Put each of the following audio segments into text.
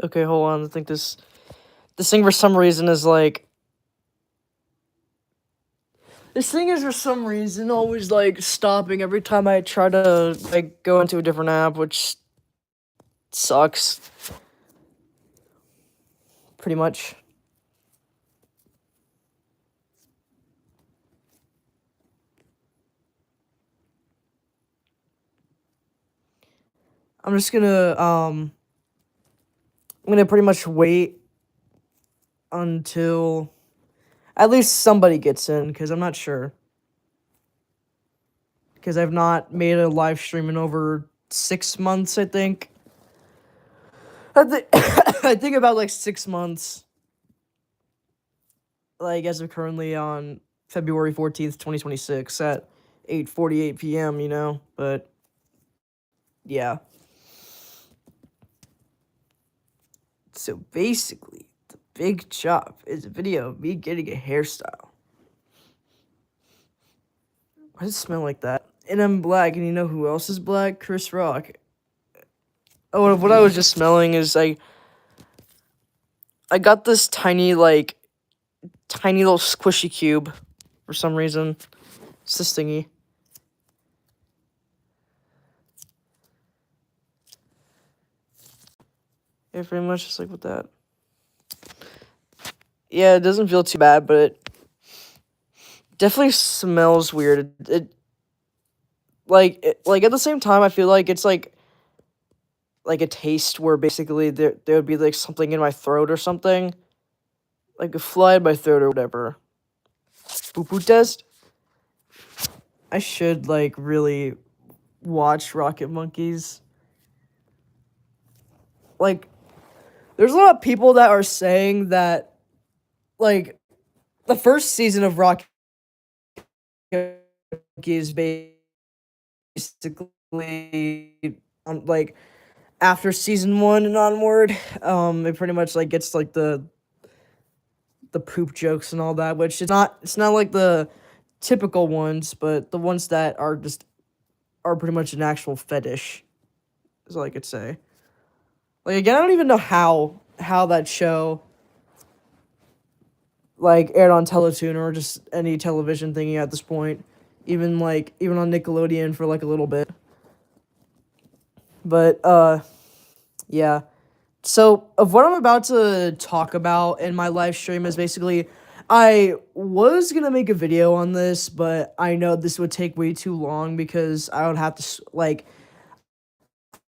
Okay, hold on. I think this thing for some reason is like this thing is for some reason always like stopping every time I try to like go into a different app, which sucks pretty much. I'm just gonna I'm gonna pretty much wait until at least somebody gets in because I'm not sure. Because I've not made a live stream in over 6 months, I think. I think about like 6 months, like as of currently on February 14th, 2026 at 8:48 p.m., but yeah. So basically, the big chop is a video of me getting a hairstyle. Why does it smell like that? And I'm black, and you know who else is black? Chris Rock. Oh, what I was just smelling is I got this tiny little squishy cube for some reason. It's this thingy. Yeah, pretty much just like with that. Yeah, it doesn't feel too bad, but it definitely smells weird. Like at the same time, I feel like it's like a taste where basically there would be like something in my throat or something, like a fly in my throat or whatever. Poo poo test. I should like really watch Rocket Monkeys. Like, there's a lot of people that are saying that like the first season of Rocket Monkeys basically like after season 1 and onward, it pretty much like gets like the poop jokes and all that, which it's not like the typical ones, but the ones that are pretty much an actual fetish is all I could say. Like again, I don't even know how that show like aired on Teletoon or just any television thingy at this point. Even on Nickelodeon for like a little bit. But yeah. So of what I'm about to talk about in my live stream is basically I was gonna make a video on this, but I know this would take way too long because I would have to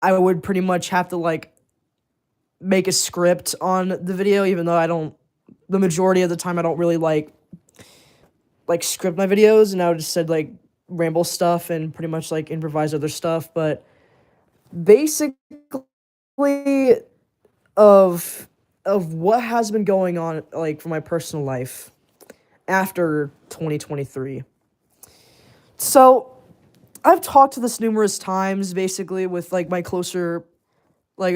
I would pretty much have to like make a script on the video, even though I don't. The majority of the time, I don't really like script my videos, and I would just said like ramble stuff and pretty much like improvise other stuff. But basically, of what has been going on like for my personal life after 2023. So I've talked to this numerous times, basically with like a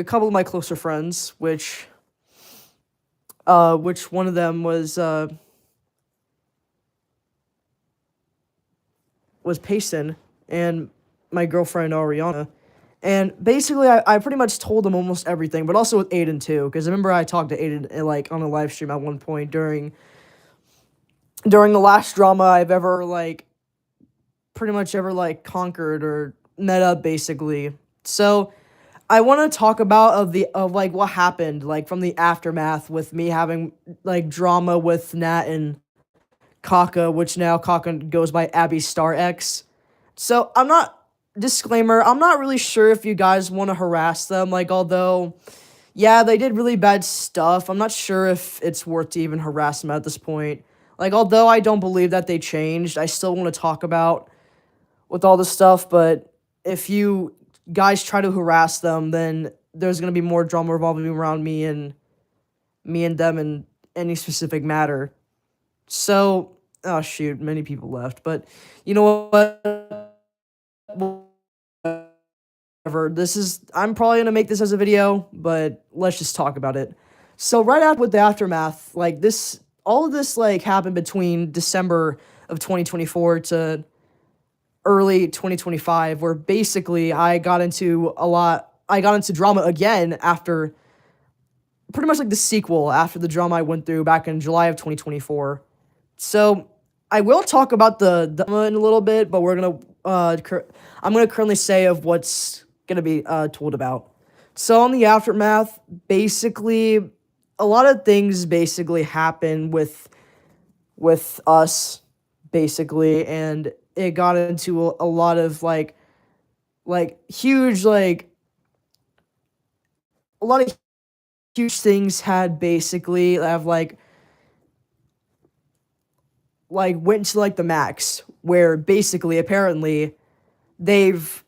couple of my closer friends, which one of them was Payson and my girlfriend Ariana. And basically, I pretty much told them almost everything, but also with Aiden too, because I remember I talked to Aiden like on a live stream at one point during the last drama I've ever pretty much ever conquered or met up, basically. So I want to talk about of what happened like from the aftermath with me having like drama with Nat and Kaka, which now Kaka goes by Abby Star X. So disclaimer, I'm not really sure if you guys want to harass them, like although yeah, they did really bad stuff. I'm not sure if it's worth to even harass them at this point. Like although I don't believe that they changed, I still want to talk about with all this stuff, but if you guys try to harass them, then there's going to be more drama revolving around me and them in any specific matter. So, oh shoot, many people left, but you know what? Whatever. I'm probably gonna make this as a video, but let's just talk about it. So right after with the aftermath, all of this happened between December of 2024 to early 2025, where basically I got into drama again after pretty much like the sequel after the drama I went through back in July of 2024. So I will talk about the drama in a little bit, but I'm gonna currently say of what's gonna be told about. So on the aftermath, basically, a lot of things basically happen with us, basically, and it got into a lot of huge a lot of huge things had basically have went to the max, where basically apparently they've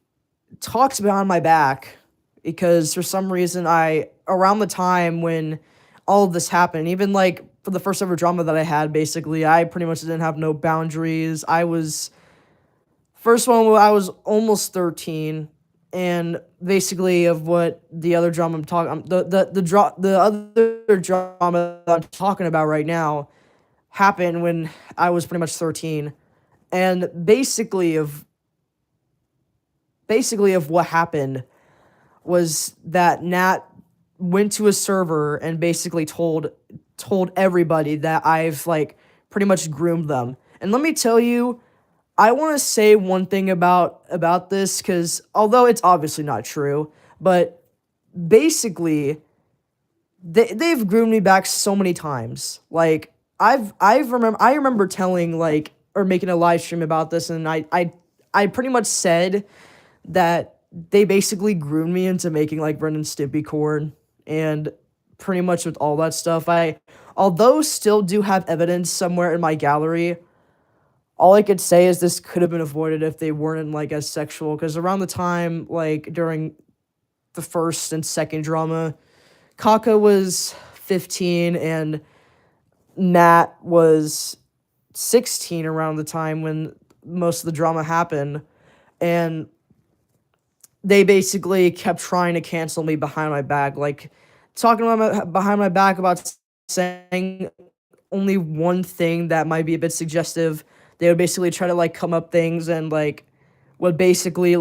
talked behind my back, because for some reason I around the time when all of this happened, even for the first ever drama that I had, basically I pretty much didn't have no boundaries. I was almost 13, and basically of what the other drama I'm talking the other drama that I'm talking about right now happened when I was pretty much 13. And basically of what happened was that Nat went to a server and basically told everybody that I've pretty much groomed them. And let me tell you, I want to say one thing about this, because although it's obviously not true, but basically they've groomed me back so many times. I remember telling or making a live stream about this, and I pretty much said that they basically groomed me into making Ren and Stimpy corn, and pretty much with all that stuff. Although still do have evidence somewhere in my gallery, all I could say is this could have been avoided if they weren't as sexual. Because around the time during the first and second drama, Kaka was 15 and Nat was 16 around the time when most of the drama happened, and they basically kept trying to cancel me behind my back, talking behind my back about saying only one thing that might be a bit suggestive. They would basically try to come up things, and would basically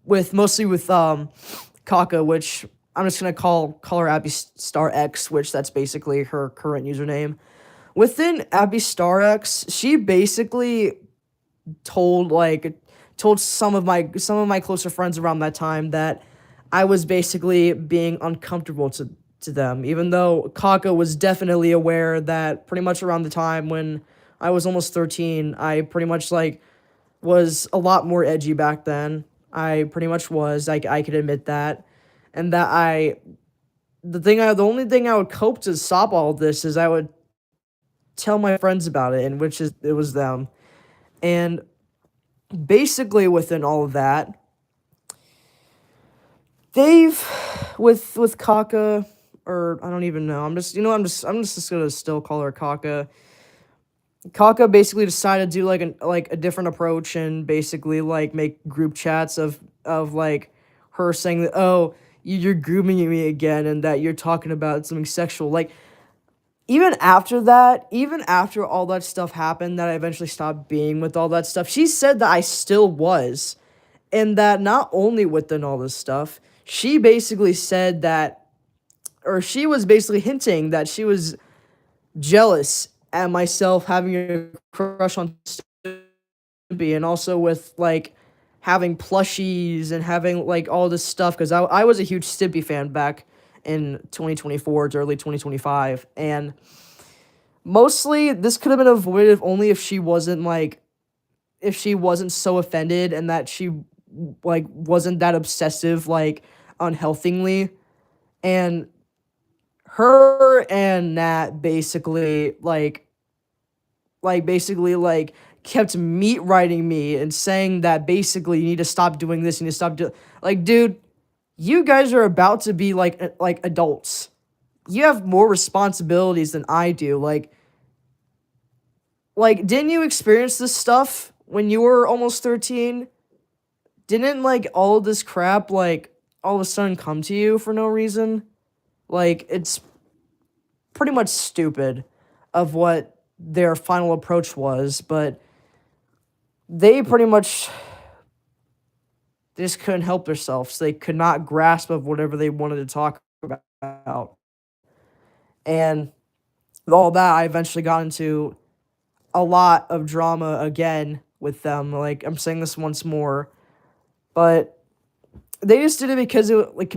with mostly with Kaka, which I'm just gonna call her Abby Star X, which that's basically her current username. Within Abby Star X, she basically told told some of my closer friends around that time that I was basically being uncomfortable to them, even though Kaka was definitely aware that pretty much around the time when I was almost 13, I pretty much was a lot more edgy back then. I pretty much was. I could admit that. And that the only thing I would cope to stop all of this is I would tell my friends about it, and it was them. And basically within all of that, they've with Kaka, or I don't even know. I'm just gonna still call her Kaka. Kaka basically decided to do a different approach, and basically make group chats of her saying that, oh, you're grooming me again, and that you're talking about something sexual. Even after all that stuff happened, that I eventually stopped being with all that stuff, she said that I still was, and that not only within all this stuff, she basically said that, or she was basically hinting that she was jealous at myself having a crush on Stimpy, and also with having plushies and having all this stuff, because I was a huge Stimpy fan back in 2024 to early 2025, and mostly this could have been avoided if she wasn't so offended, and that she wasn't that obsessive unhealthily. And her and Nat basically kept meat writing me and saying that basically you need to stop doing this, you need to stop doing, dude, you guys are about to be adults. You have more responsibilities than I do. Didn't you experience this stuff when you were almost 13? Didn't all this crap all of a sudden come to you for no reason? It's pretty much stupid of what their final approach was, but they pretty much just couldn't help themselves. They could not grasp of whatever they wanted to talk about. And with all that, I eventually got into a lot of drama again with them. Like, I'm saying this once more, but they just did it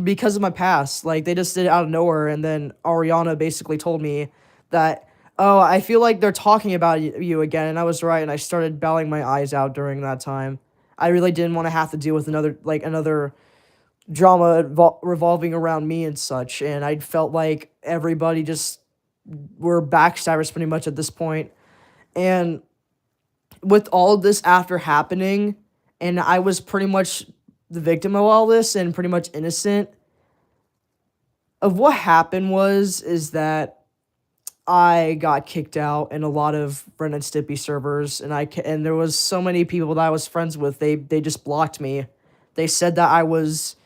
because of my past. Like, they just did it out of nowhere, and then Ariana basically told me that, oh, I feel like they're talking about you again, and I was right, and I started bawling my eyes out during that time. I really didn't want to have to deal with another drama revolving around me and such, and I felt like everybody just were backstabbers pretty much at this point. And with all of this after happening, and I was pretty much the victim of all this and pretty much innocent of what happened is that I got kicked out in a lot of Ren and Stimpy servers, and there was so many people that I was friends with. They just blocked me. They said that I was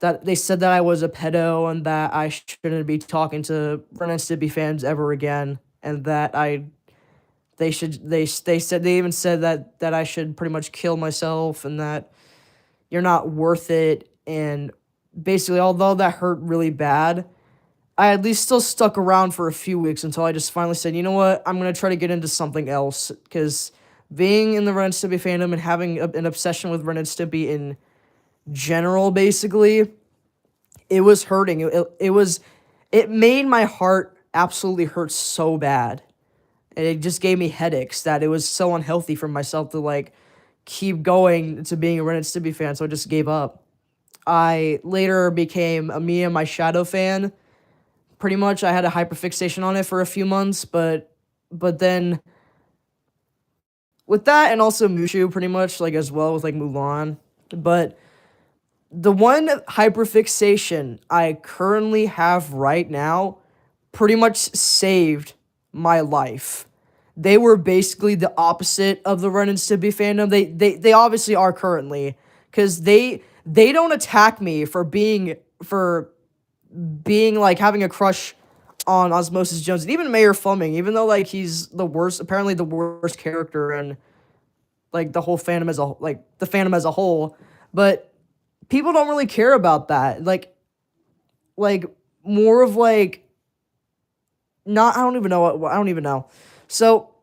a pedo and that I shouldn't be talking to Ren and Stimpy fans ever again, and that they even said that I should pretty much kill myself and that you're not worth it. And basically, although that hurt really bad, I at least still stuck around for a few weeks until I just finally said, you know what, I'm going to try to get into something else. Because being in the Ren and Stimpy fandom and having an obsession with Ren and Stimpy in general, basically, it was hurting. It made my heart absolutely hurt so bad. And it just gave me headaches that it was so unhealthy for myself to, like, keep going to being a Ren and Stimpy fan, so I just gave up. I later became a Mia My Shadow fan. Pretty much, I had a hyperfixation on it for a few months, but then with that and also Mushu, pretty much, like, as well with, like, Mulan. But the one hyperfixation I currently have right now pretty much saved my life. They were basically the opposite of the Ren and Stimpy fandom. They obviously are currently, because they don't attack me for being like having a crush on Osmosis Jones and even Mayor Fleming, even though like he's apparently the worst character in like the whole fandom the fandom as a whole. But people don't really care about that. Like more of like not I don't even know. So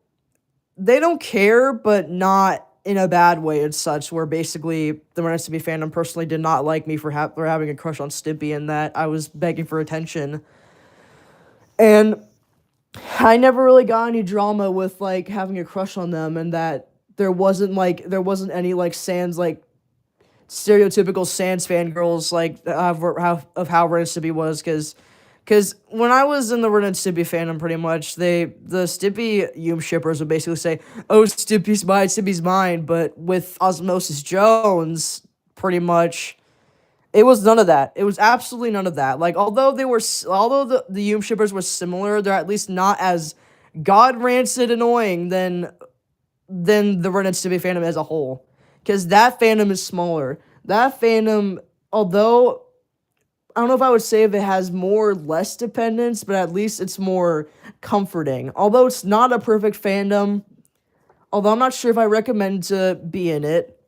they don't care, but not in a bad way and such, where basically the Ren and Stimpy fandom personally did not like me for having a crush on Stimpy and that I was begging for attention. And I never really got any drama with like having a crush on them, and that there wasn't any like Sans like stereotypical Sans fangirls like of how Ren and Stimpy was, because when I was in the Ren and Stimpy fandom, pretty much, the Stimpy Yume shippers would basically say, oh, Stimpy's mine, but with Osmosis Jones, pretty much, it was none of that. It was absolutely none of that. Like, although the Yume shippers were similar, they're at least not as god-rancid annoying than the Ren and Stimpy fandom as a whole. Because that fandom is smaller. That fandom, although I don't know if I would say if it has more or less dependence, but at least it's more comforting. Although it's not a perfect fandom, although I'm not sure if I recommend to be in it.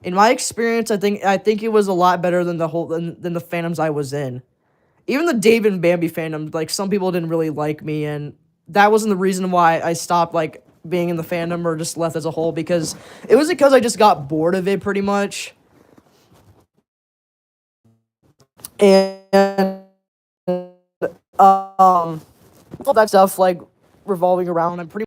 In my experience, I think it was a lot better than the fandoms I was in. Even the Dave and Bambi fandom, like some people didn't really like me, and that wasn't the reason why I stopped like being in the fandom or just left as a whole, because it was because I just got bored of it pretty much. And all that stuff like revolving around, I'm pretty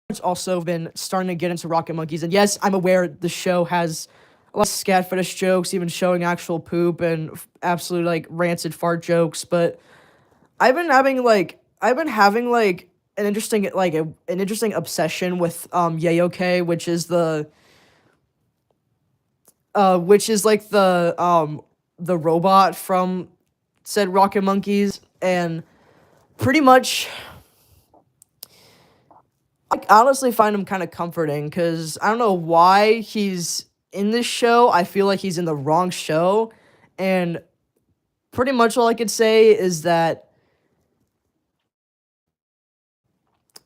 much also been starting to get into Rocket Monkeys. And yes, I'm aware the show has a lot of scat fetish jokes, even showing actual poop and absolute like rancid fart jokes. But I've been having like an interesting obsession with Yayoke, which is like the robot from said Rocket Monkeys. And pretty much I honestly find him kind of comforting, because I don't know why he's in this show. I feel like he's in the wrong show, and pretty much all I could say is that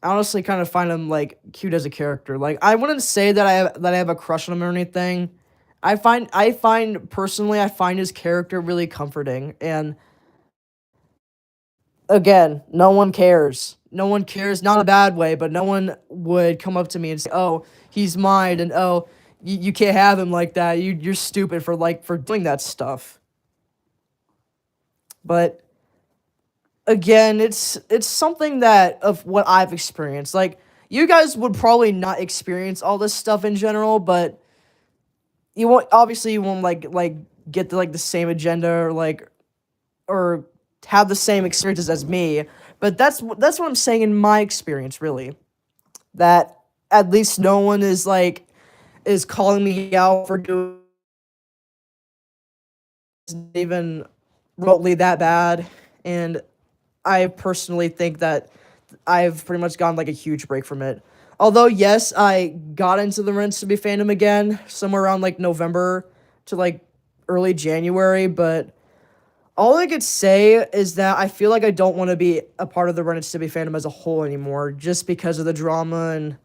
I honestly kind of find him like cute as a character. Like, I wouldn't say that I have a crush on him or anything. I find personally I find his character really comforting, and Again, no one cares. No one cares, not in a bad way, but no one would come up to me and say, "Oh, he's mine," and "Oh, you can't have him like that. You're stupid for for doing that stuff." But again, it's something that of what I've experienced. Like you guys would probably not experience all this stuff in general, but you won't obviously you won't get the same agenda or have the same experiences as me. But that's what I'm saying in my experience, really. That at least no one is calling me out for doing even remotely that bad, and I personally think that I've pretty much gotten like a huge break from it. Although yes, I got into the Rents to Be fandom again somewhere around like November to like early January, but all I could say is that I feel like I don't want to be a part of the Rent to Be fandom as a whole anymore, just because of the drama and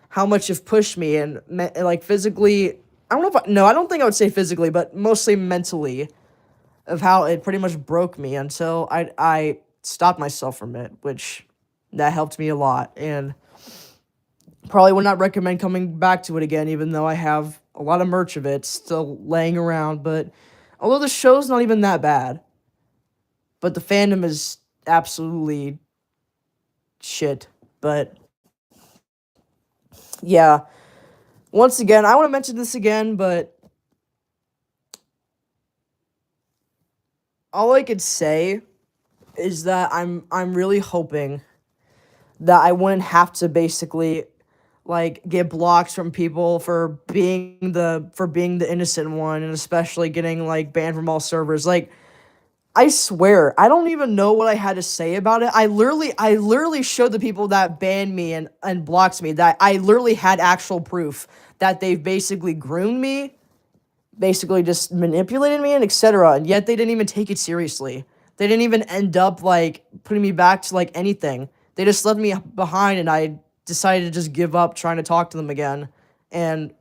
how much you've pushed me and like physically. I don't know if no, I don't think I would say physically, but mostly mentally of how it pretty much broke me until I stopped myself from it, which that helped me a lot, and probably would not recommend coming back to it again, even though I have a lot of merch of it still laying around. But although the show's not even that bad, but the fandom is absolutely shit. But yeah, once again, I want to mention this again, but all I could say is that I'm really hoping that I wouldn't have to basically like get blocks from people for being the innocent one, and especially getting like banned from all servers. Like I swear, I don't even know what I had to say about it. I literally showed the people that banned me and blocked me that I literally had actual proof that they've basically groomed me, basically just manipulated me and etc. And yet they didn't even take it seriously. They didn't even end up like putting me back to like anything. They just left me behind, and I decided to just give up trying to talk to them again, and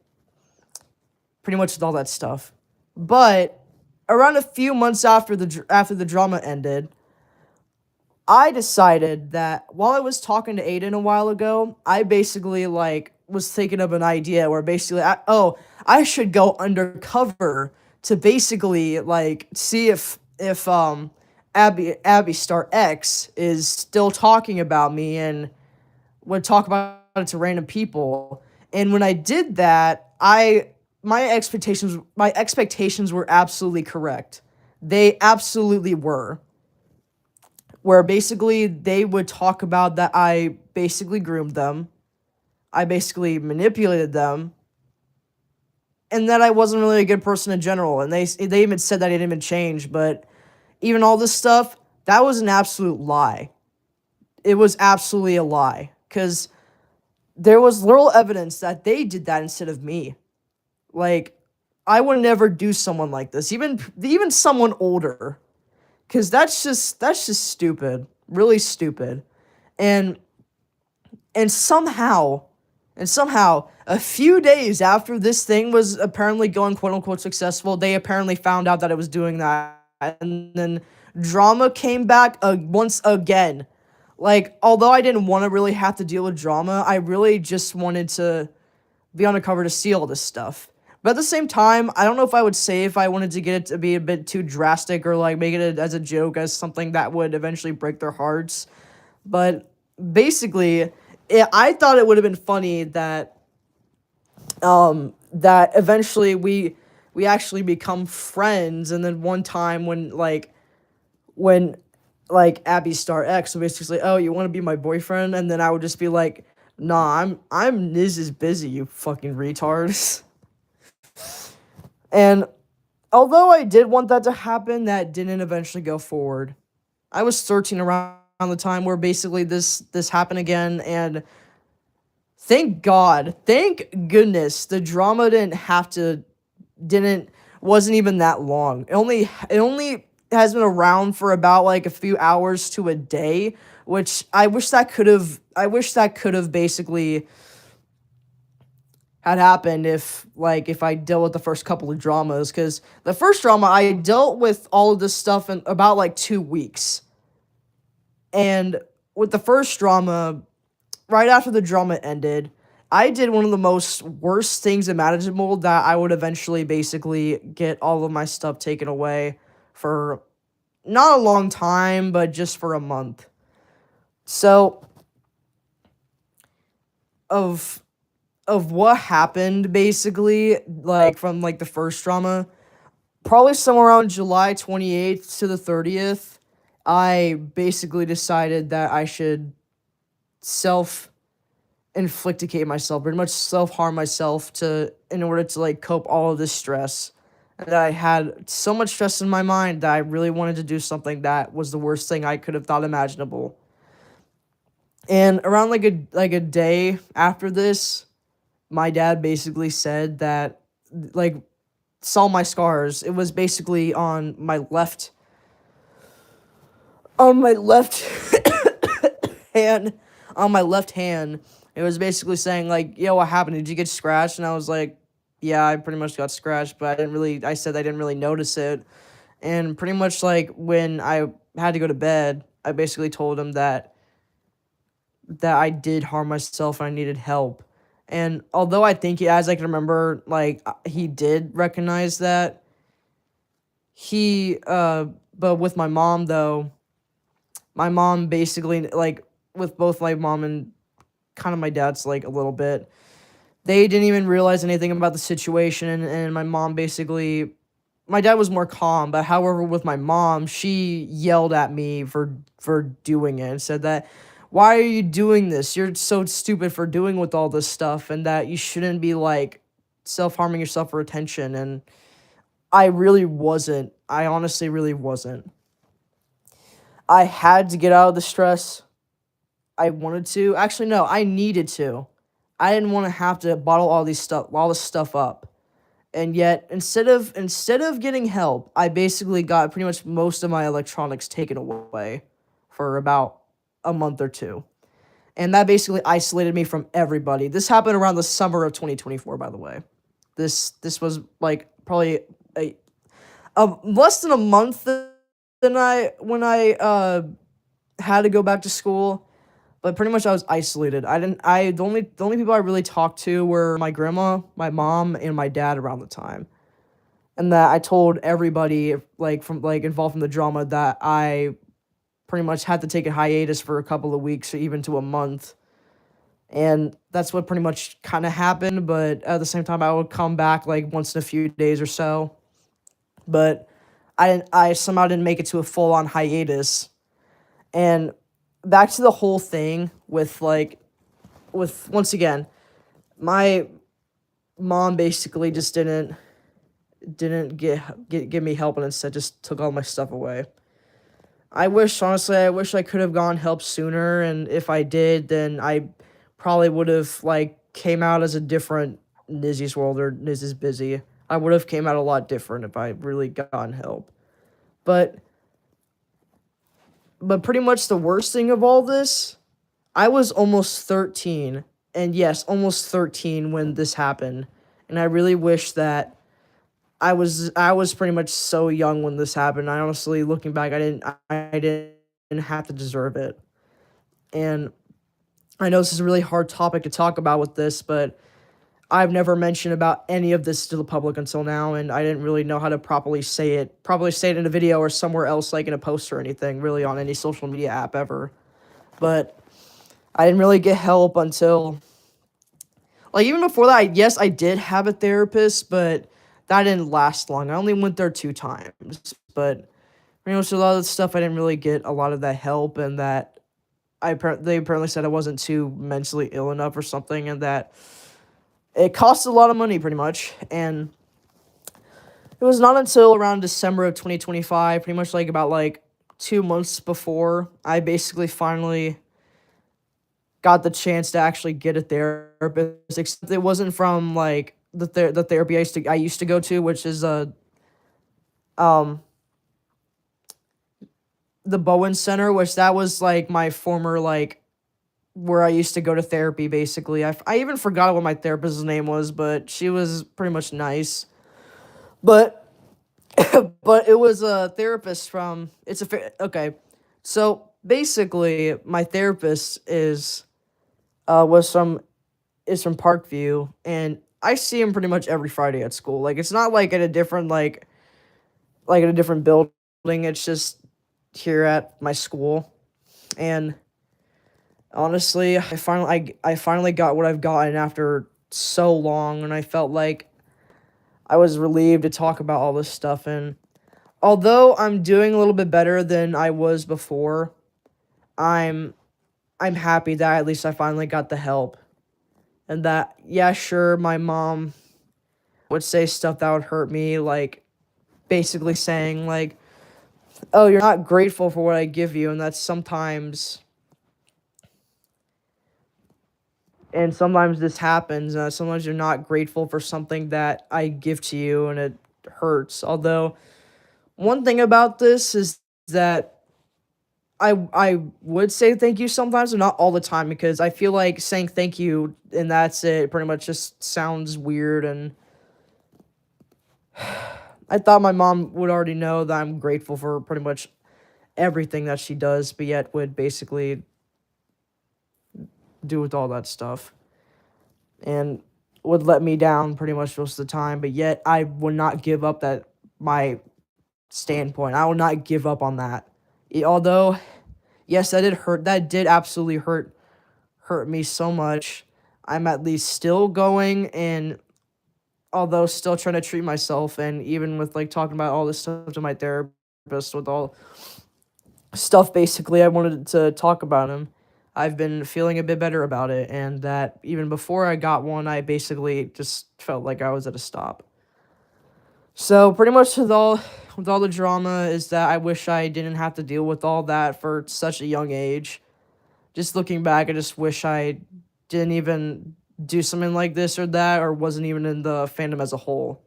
pretty much with all that stuff. But around a few months after the drama ended, I decided that while I was talking to Aiden a while ago, I basically like was thinking of an idea where basically I should go undercover to basically like see if Abby Star X is still talking about me and would talk about it to random people. And when I did that, I my expectations were absolutely correct. They absolutely were. Where basically they would talk about that I basically groomed them, I basically manipulated them, and that I wasn't really a good person in general. And they even said that I didn't even change, but even all this stuff, that was an absolute lie. It was absolutely a lie, because there was little evidence that they did that instead of me. Like, I would never do someone like this, even someone older, because that's just stupid, really stupid, and and somehow and somehow a few days after this thing was apparently going quote unquote successful, they apparently found out that it was doing that, and then drama came back once again. Like, although I didn't want to really have to deal with drama, I really just wanted to be on the cover to see all this stuff. But at the same time, I don't know if I would say if I wanted to get it to be a bit too drastic or like make it as a joke, as something that would eventually break their hearts. But basically, I thought it would have been funny that eventually we actually become friends, and then one time when Abby Star X would basically say, "Oh, you want to be my boyfriend?" And then I would just be like, "Nah, I'm Niz is busy, you fucking retards." And although I did want that to happen, that didn't eventually go forward. I was searching around the time where basically this happened again, and thank God, thank goodness, the drama didn't wasn't even that long. It only has been around for about like a few hours to a day, which I wish that could have basically had happened if I dealt with the first couple of dramas, because the first drama I dealt with all of this stuff in about like 2 weeks. And with the first drama, right after the drama ended, I did one of the most worst things imaginable, that I would eventually basically get all of my stuff taken away for not a long time, but just for a month. So, of what happened basically, like from like the first drama, probably somewhere around July 28th to the 30th, I basically decided that I should self inflicticate myself, pretty much self harm myself, to in order to like cope all of this stress. And that I had so much stress in my mind that I really wanted to do something that was the worst thing I could have thought imaginable. And around like a day after this, my dad basically said that, like, saw my scars. It was basically on my left hand, on my left hand. It was basically saying like, "Yo, what happened? Did you get scratched?" And I was like, "Yeah, I pretty much got scratched, but I said I didn't really notice it." And pretty much like when I had to go to bed, I basically told him that I did harm myself and I needed help. And although I think as I can remember, like, he did recognize that, he but with my mom though, my mom basically, like, with both my mom and kind of my dad's, like, a little bit, they didn't even realize anything about the situation. And my mom basically, my dad was more calm, but however with my mom, she yelled at me for doing it and said that, "Why are you doing this? You're so stupid for doing with all this stuff, and that you shouldn't be like self-harming yourself for attention." And I really wasn't. I honestly really wasn't. I had to get out of the stress. I wanted to. Actually, no, I needed to. I didn't want to have to bottle all this stuff up. And yet, instead of getting help, I basically got pretty much most of my electronics taken away for about a month or two. And that basically isolated me from everybody. This happened around the summer of 2024, by the way. This was like probably less than a month than I when I had to go back to school. But pretty much I was isolated. I didn't I the only people I really talked to were my grandma, my mom, and my dad around the time. And that I told everybody, like, from like involved in the drama, that I pretty much had to take a hiatus for a couple of weeks or even to a month. And that's what pretty much kind of happened, but at the same time I would come back like once in a few days or so. But I somehow didn't make it to a full on hiatus. And back to the whole thing with like, with once again, my mom basically just didn't give me help, and instead just took all my stuff away. I wish I could have gone help sooner, and if I did, then I probably would have like came out as a different Nizzy's World or Nizzy's Busy. I would have came out a lot different if I really gotten help. But pretty much the worst thing of all this, I was almost 13, and yes, almost 13 when this happened. And I really wish that I was pretty much so young when this happened. I honestly, looking back, I didn't have to deserve it. And I know this is a really hard topic to talk about with this, but I've never mentioned about any of this to the public until now, and I didn't really know how to properly say it in a video or somewhere else, like in a post or anything, really on any social media app ever. But I didn't really get help until, like, even before that. Yes, I did have a therapist, but that didn't last long. I only went there 2 times, but pretty much a lot of the stuff I didn't really get a lot of that help, and that they apparently said I wasn't too mentally ill enough or something, and that it cost a lot of money pretty much. And it was not until around December of 2025, pretty much like about like 2 months before, I basically finally got the chance to actually get a therapist. Except it wasn't from like the therapy I used to go to, which is um the Bowen Center, which that was like my former, like, where I used to go to therapy. Basically, I even forgot what my therapist's name was, but she was pretty much nice. But but it was a therapist from, okay. So basically my therapist was from is from Parkview, and I see him pretty much every Friday at school. Like it's not like at a different like in a different building. It's just here at my school. And honestly, I finally got what I've gotten after so long, and I felt like I was relieved to talk about all this stuff. And although I'm doing a little bit better than I was before, I'm I'm happy that at least I finally got the help. And that, yeah, sure, my mom would say stuff that would hurt me, like basically saying like, "Oh, you're not grateful for what I give you," and that's sometimes this happens. Sometimes you're not grateful for something that I give to you, and it hurts. Although one thing about this is that I would say thank you sometimes, but not all the time, because I feel like saying thank you and that's it pretty much just sounds weird. And I thought my mom would already know that I'm grateful for pretty much everything that she does, but yet would basically do with all that stuff and would let me down pretty much most of the time. But yet I would not give up that my standpoint. I will not give up on that. Although, yes, that did hurt. That did absolutely hurt me so much. I'm at least still going, and although still trying to treat myself, and even with like talking about all this stuff to my therapist with all stuff basically I wanted to talk about him, I've been feeling a bit better about it, and that even before I got one, I basically just felt like I was at a stop. So pretty much with all the drama is that I wish I didn't have to deal with all that for such a young age. Just looking back, I just wish I didn't even do something like this or that, or wasn't even in the fandom as a whole.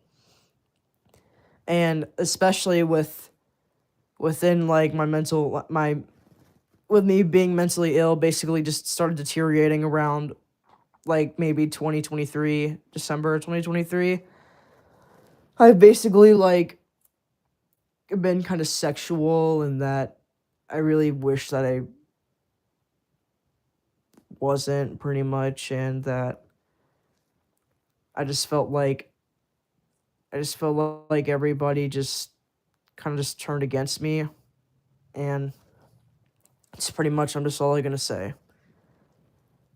And especially within like my with me being mentally ill, basically just started deteriorating around like maybe 2023, December 2023. I've basically like been kind of sexual, and that I really wish that I wasn't pretty much, and that I just felt like everybody just kind of just turned against me, and it's pretty much I'm just all I'm gonna say.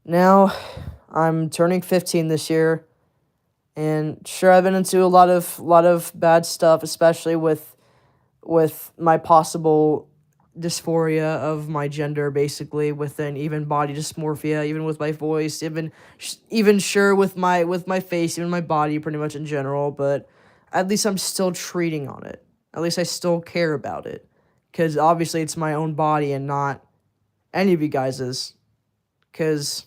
Now, I'm turning 15 this year, and sure I've been into a lot of bad stuff, especially with my possible dysphoria of my gender, basically within even body dysmorphia, even with my voice, even sure with my face, even my body, pretty much in general. But at least I'm still treating on it. At least I still care about it, because obviously it's my own body and not any of you guys's. Because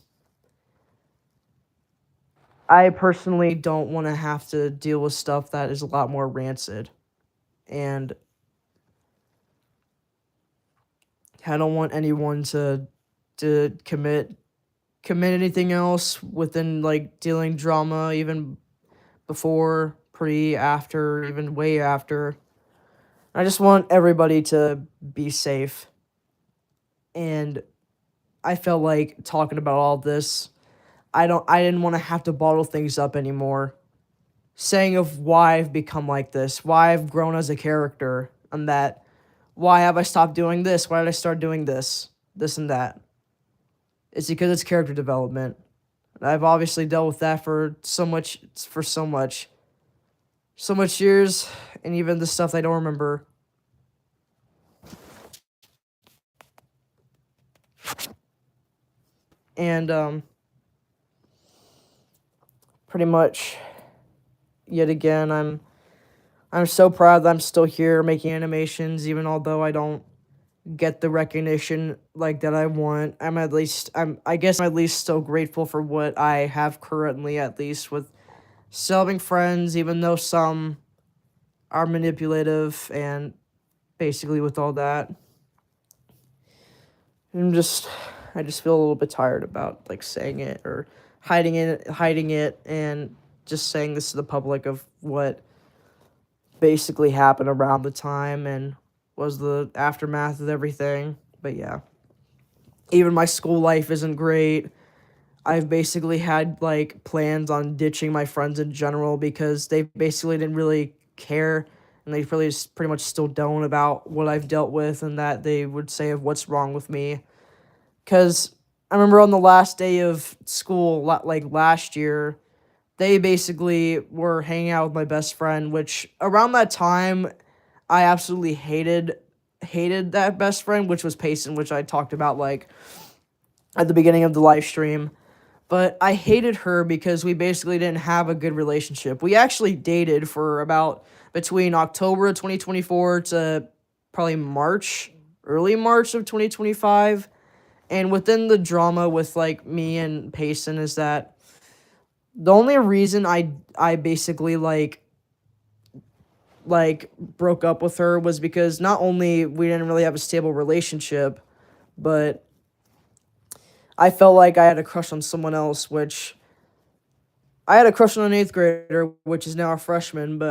I personally don't want to have to deal with stuff that is a lot more rancid, and I don't want anyone to commit anything else within like dealing drama, even before, pre, after, even way after. I just want everybody to be safe. And I felt like talking about all this, I didn't want to have to bottle things up anymore. Saying of why I've become like this, why I've grown as a character, and that why have I stopped doing this? Why did I start doing this and that? It's because it's character development. I've obviously dealt with that so much years, and even the stuff I don't remember. And pretty much, yet again, I'm so proud that I'm still here making animations, even although I don't get the recognition like that I want. I guess I'm at least still grateful for what I have currently, at least with still having friends, even though some are manipulative, and basically with all that. I just feel a little bit tired about like saying it or hiding it, and just saying this to the public of what basically happened around the time and was the aftermath of everything. But yeah. Even my school life isn't great. I've basically had like plans on ditching my friends in general because they basically didn't really care, and they really just pretty much still don't about what I've dealt with and that they would say of what's wrong with me. Cause I remember on the last day of school, like last year, they basically were hanging out with my best friend, which around that time I absolutely hated that best friend, which was Payson, which I talked about like at the beginning of the live stream. But I hated her because we basically didn't have a good relationship. We actually dated for about between October of 2024 to probably March, early March of 2025. And within the drama with like me and Payson is that the only reason I basically like broke up with her was because not only we didn't really have a stable relationship, but I felt like I had a crush on someone else, which I had a crush on an eighth grader, which is now a freshman, but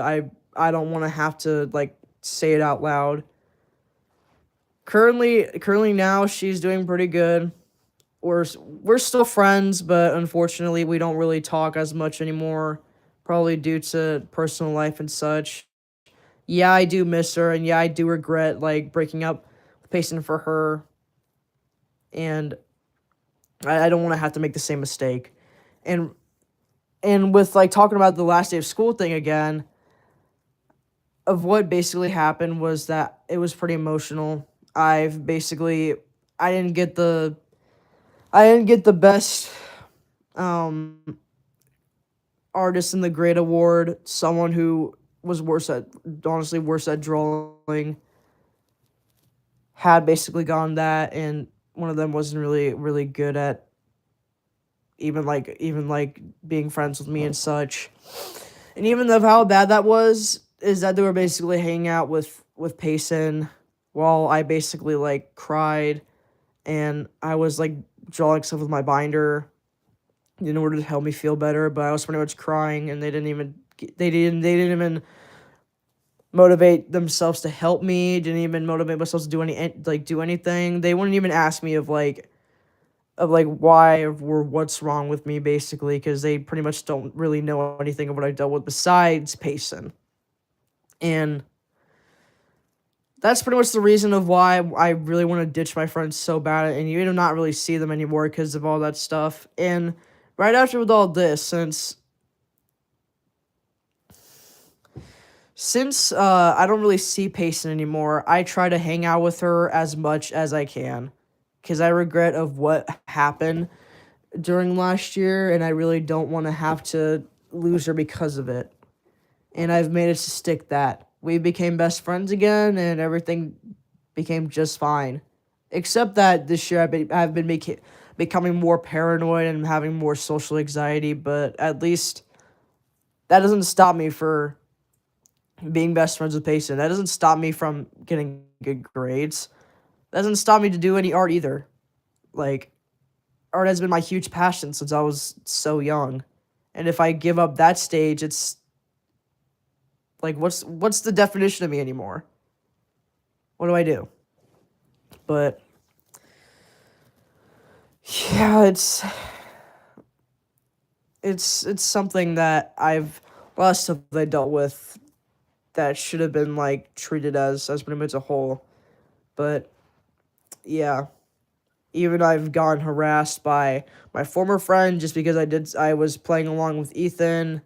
I don't want to have to like say it out loud. Currently now she's doing pretty good. We're still friends, but unfortunately we don't really talk as much anymore, probably due to personal life and such. Yeah, I do miss her, and yeah, I do regret like breaking up with Payson for her, and I don't want to have to make the same mistake. And and with like talking about the last day of school thing again, of what basically happened was that it was pretty emotional. I've basically I didn't get the I didn't get the best um artist in the grade award. Someone who was worse at drawing had basically gone that, and one of them wasn't really good at even like being friends with me and such. And even though how bad that was, is that they were basically hanging out with Payson while I basically like cried, and I was like drawing stuff with my binder in order to help me feel better, but I was pretty much crying, and they didn't even motivate themselves to help me, didn't even motivate themselves to do anything. They wouldn't even ask me of why or what's wrong with me, basically, because they pretty much don't really know anything of what I dealt with besides Payson. And that's pretty much the reason of why I really want to ditch my friends so bad, and you do not really see them anymore because of all that stuff. And right after with all this, since I don't really see Payson anymore, I try to hang out with her as much as I can, because I regret of what happened during last year, and I really don't want to have to lose her because of it. And I've managed to stick that. We became best friends again, and everything became just fine. Except that this year I've been becoming more paranoid and having more social anxiety, but at least that doesn't stop me for being best friends with Payson. That doesn't stop me from getting good grades. That doesn't stop me to do any art either. Like, art has been my huge passion since I was so young. And if I give up that stage, it's like what's the definition of me anymore? What do I do? But yeah, it's something that I've lost stuff that I dealt with that should have been like treated as pretty much a whole. But yeah, even I've gotten harassed by my former friend just because I was playing along with Ethan,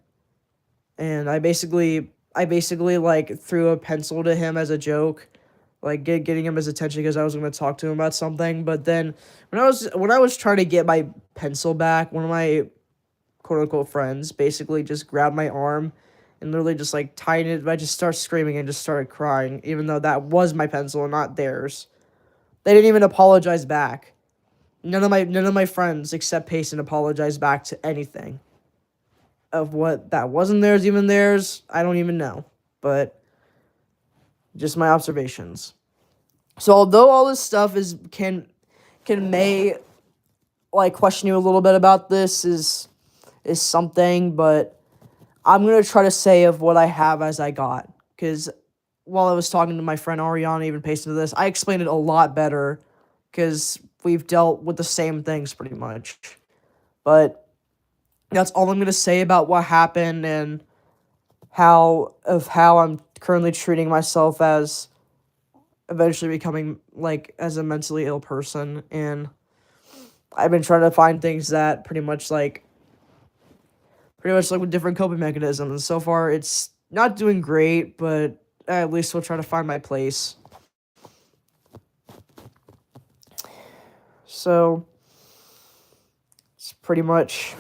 and I basically like threw a pencil to him as a joke, like getting him his attention because I was going to talk to him about something. But then when I was trying to get my pencil back, one of my quote unquote friends basically just grabbed my arm and literally just like tightened it. I just started screaming and just started crying, even though that was my pencil and not theirs. They didn't even apologize back. None of my friends except Payson apologized back to anything. Of what that wasn't theirs, even theirs, I don't even know. But just my observations. So although all this stuff may like question you a little bit about this is something, but I'm gonna try to say of what I have as I got. Because while I was talking to my friend Ariana, even pasting to this, I explained it a lot better. Because we've dealt with the same things pretty much. But that's all I'm gonna say about what happened and how I'm currently treating myself as eventually becoming like as a mentally ill person. And I've been trying to find things that pretty much like with different coping mechanisms. And so far it's not doing great, but at least we'll try to find my place. So it's pretty much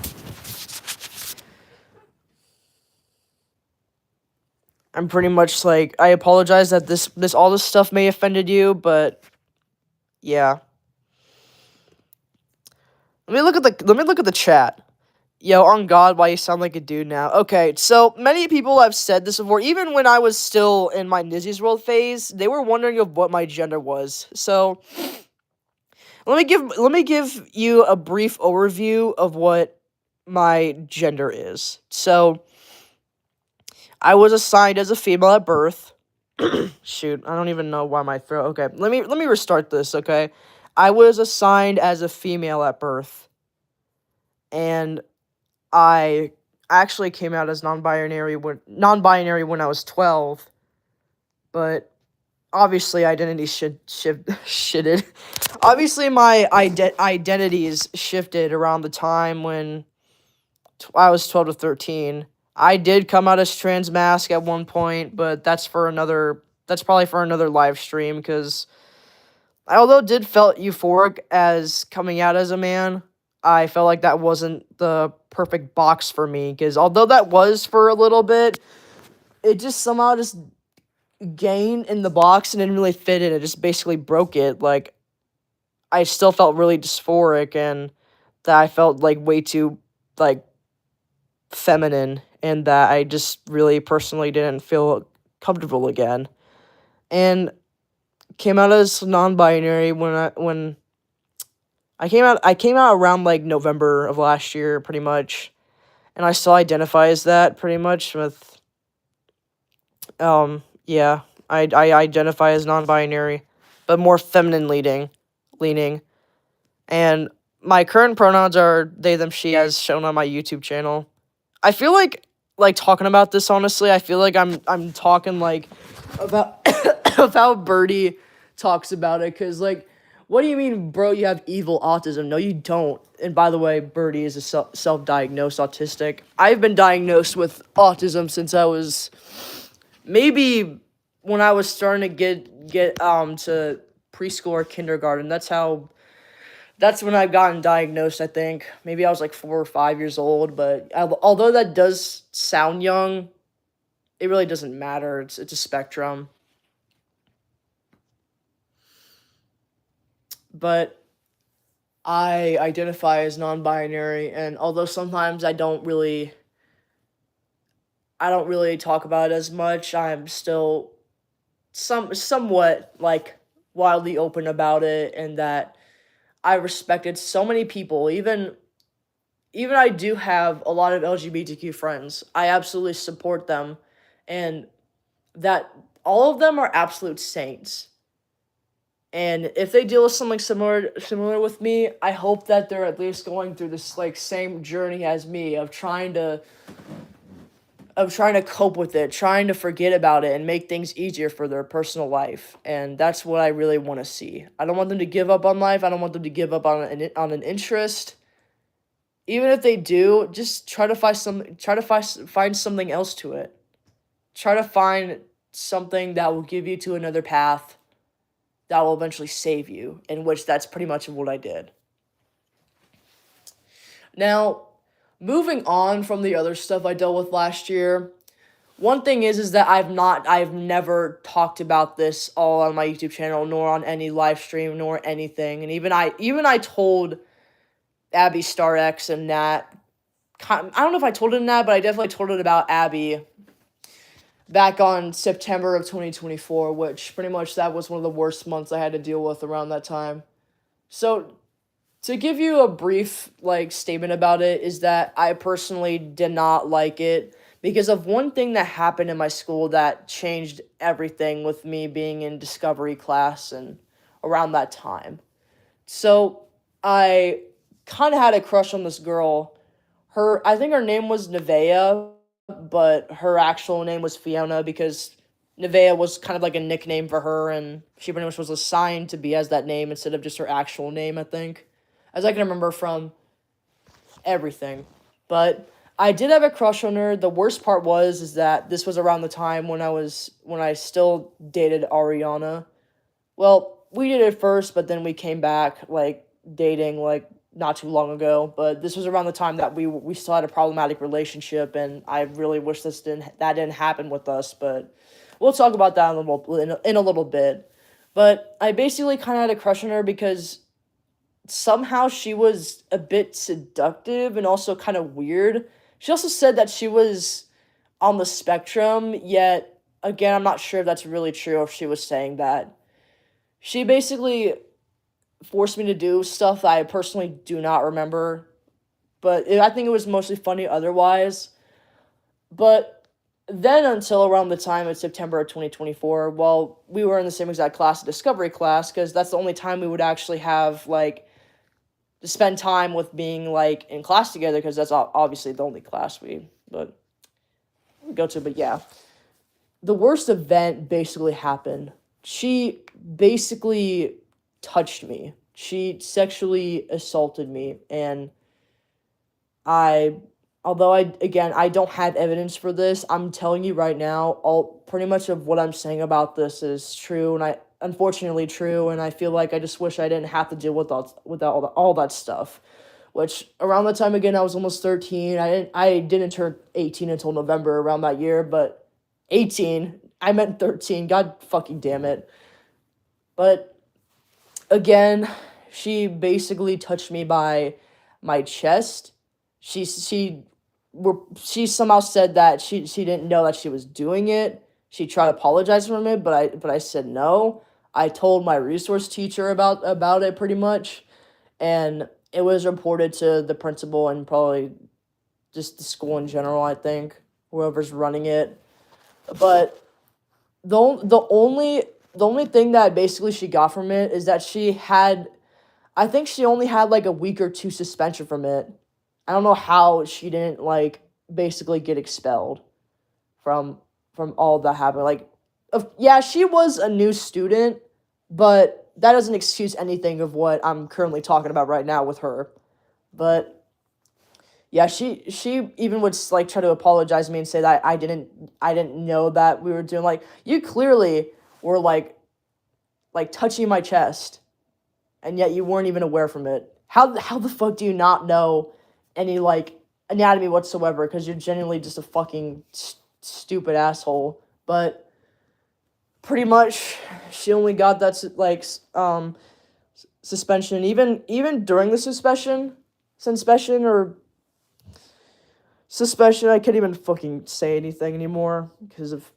I'm pretty much like I apologize that this all this stuff may have offended you, but yeah. Let me look at the chat. Yo, on God, why you sound like a dude now? Okay, so many people have said this before. Even when I was still in my Nizzy's World phase, they were wondering of what my gender was. So let me give you a brief overview of what my gender is. So I was assigned as a female at birth. Shoot, I don't even know why my throat. Okay, let me restart this. Okay, I was assigned as a female at birth, and I actually came out as non-binary when I was 12, but obviously identity shifted. Obviously my identities shifted around the time when I was 12 to 13. I did come out as trans mask at one point, but that's probably for another live stream, because although it did felt euphoric as coming out as a man, I felt like that wasn't the perfect box for me, because although that was for a little bit, it just somehow just gained in the box and didn't really fit in. It just basically broke it. Like, I still felt really dysphoric, and that I felt like way too like feminine, and that I just really personally didn't feel comfortable again. And came out as non-binary when I came out around like November of last year, pretty much, and I still identify as that pretty much with yeah, I identify as non-binary, but more feminine leaning, and my current pronouns are they them she, as shown on my YouTube channel. I feel like talking about this, honestly, I feel like I'm talking like about of how Birdie talks about it, because like, what do you mean, bro, you have evil autism? No, you don't. And by the way, Birdie is a self-diagnosed autistic. I've been diagnosed with autism since I was maybe when I was starting to get to preschool or kindergarten. That's when I've gotten diagnosed, I think. Maybe I was like 4 or 5 years old, but although that does sound young, it really doesn't matter. It's a spectrum. But I identify as non-binary, and although sometimes I don't really talk about it as much, I'm still somewhat like wildly open about it, and that I respected so many people. Even I do have a lot of LGBTQ friends. I absolutely support them, and that all of them are absolute saints. And if they deal with something similar with me, I hope that they're at least going through this like same journey as me of trying to cope with it, trying to forget about it and make things easier for their personal life. And that's what I really want to see. I don't want them to give up on life. I don't want them to give up on an interest. Even if they do, just try to find something else to it. Try to find something that will give you to another path that will eventually save you, in which that's pretty much what I did. Now, moving on from the other stuff I dealt with last year, one thing is that I've never talked about this all on my YouTube channel, nor on any live stream, nor anything. And even I told Abby StarX and Nat, I don't know if I told it in Nat, but I definitely told it about Abby back on September of 2024, which pretty much that was one of the worst months I had to deal with around that time. So, to give you a brief like statement about it, is that I personally did not like it because of one thing that happened in my school that changed everything with me being in discovery class and around that time. So I kind of had a crush on this girl. I think her name was Nevea, but her actual name was Fiona because Nevea was kind of like a nickname for her, and she pretty much was assigned to be as that name instead of just her actual name, I think, as I can remember from everything. But I did have a crush on her. The worst part was is that this was around the time when I still dated Ariana. Well, we did it first, but then we came back like dating like not too long ago. But this was around the time that we still had a problematic relationship, and I really wish that didn't happen with us. But we'll talk about that in a little bit. But I basically kind of had a crush on her because somehow she was a bit seductive and also kind of weird. She also said that she was on the spectrum, yet again, I'm not sure if that's really true if she was saying that. She basically forced me to do stuff that I personally do not remember, but I think it was mostly funny otherwise. But then until around the time of September of 2024, well, we were in the same exact class, discovery class, because that's the only time we would actually have like to spend time with being like in class together, because that's obviously the only class we go to. But yeah, the worst event basically happened. She basically touched me. She sexually assaulted me, and I although I don't have evidence for this, I'm telling you right now, all pretty much of what I'm saying about this is true, and I unfortunately true, and I feel like I just wish I didn't have to deal with all that stuff. Which around that time again I was almost 13. I didn't turn 18 until November around that year, but 18, I meant 13. God fucking damn it. But again, she basically touched me by my chest. She somehow said that she didn't know that she was doing it. She tried to apologize for it, but I said no. I told my resource teacher about it pretty much, and it was reported to the principal and probably just the school in general, I think, whoever's running it. But the only thing that basically she got from it is that I think she only had like a week or two suspension from it. I don't know how she didn't like basically get expelled from all that happened. Like, yeah, she was a new student, but that doesn't excuse anything of what I'm currently talking about right now with her. But yeah, she even would like try to apologize to me and say that I didn't know that we were doing, like, you clearly were like touching my chest, and yet you weren't even aware from it. How the fuck do you not know any like anatomy whatsoever? Because you're genuinely just a fucking stupid asshole. But pretty much, she only got that suspension. Even during the suspension or suspension, I can't even fucking say anything anymore because of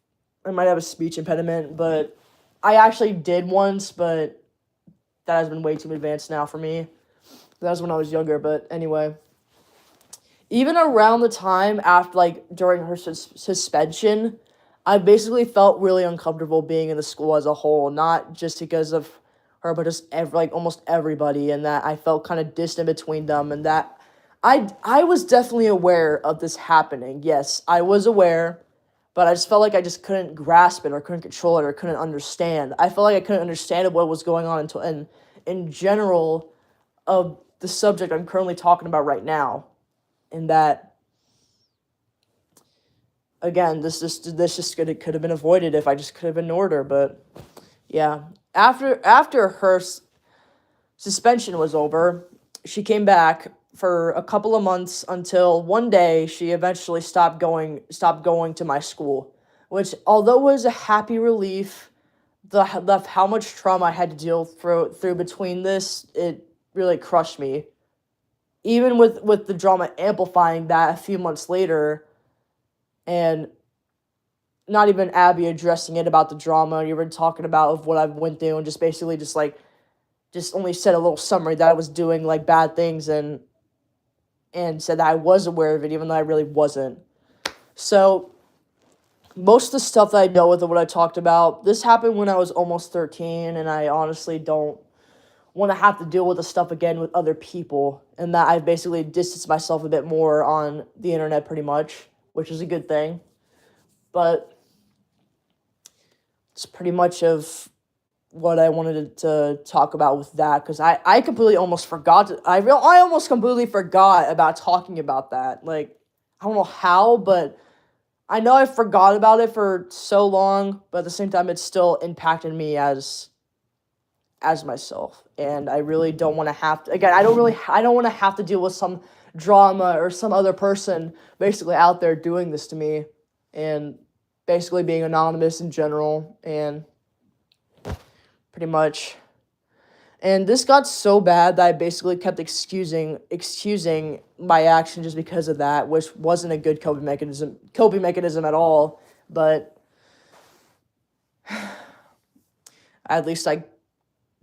I might have a speech impediment. But I actually did once, but that has been way too advanced now for me. That was when I was younger, but anyway. Even around the time after, like, during her suspension, I basically felt really uncomfortable being in the school as a whole, not just because of her, but just almost everybody, and that I felt kind of distant between them, and that I was definitely aware of this happening. Yes, I was aware, but I just felt like I just couldn't grasp it or couldn't control it or couldn't understand. I felt like I couldn't understand what was going on until and in general of the subject I'm currently talking about right now. And that again, this just could have been avoided if I just could have ignored her. But yeah, after her suspension was over, she came back for a couple of months until one day she eventually stopped going to my school, which although was a happy relief, the how much trauma I had to deal through between this, it really crushed me. Even with the drama amplifying that a few months later, and not even Abby addressing it about the drama, you were talking about of what I've went through, and just basically just only said a little summary that I was doing like bad things, and said that I was aware of it even though I really wasn't. So most of the stuff that I dealt with and what I talked about, this happened when I was almost 13, and I honestly don't want to have to deal with the stuff again with other people, and that I've basically distanced myself a bit more on the internet pretty much, which is a good thing. But it's pretty much of what I wanted to talk about with that, because I completely almost forgot I almost completely forgot about talking about that. Like, I don't know how, but I know I forgot about it for so long, but at the same time it's still impacted me as myself. And I really don't want to have to, again, I don't want to have to deal with some drama or some other person basically out there doing this to me, and basically being anonymous in general, and pretty much. And this got so bad that I basically kept excusing my action just because of that, which wasn't a good coping mechanism at all. But at least I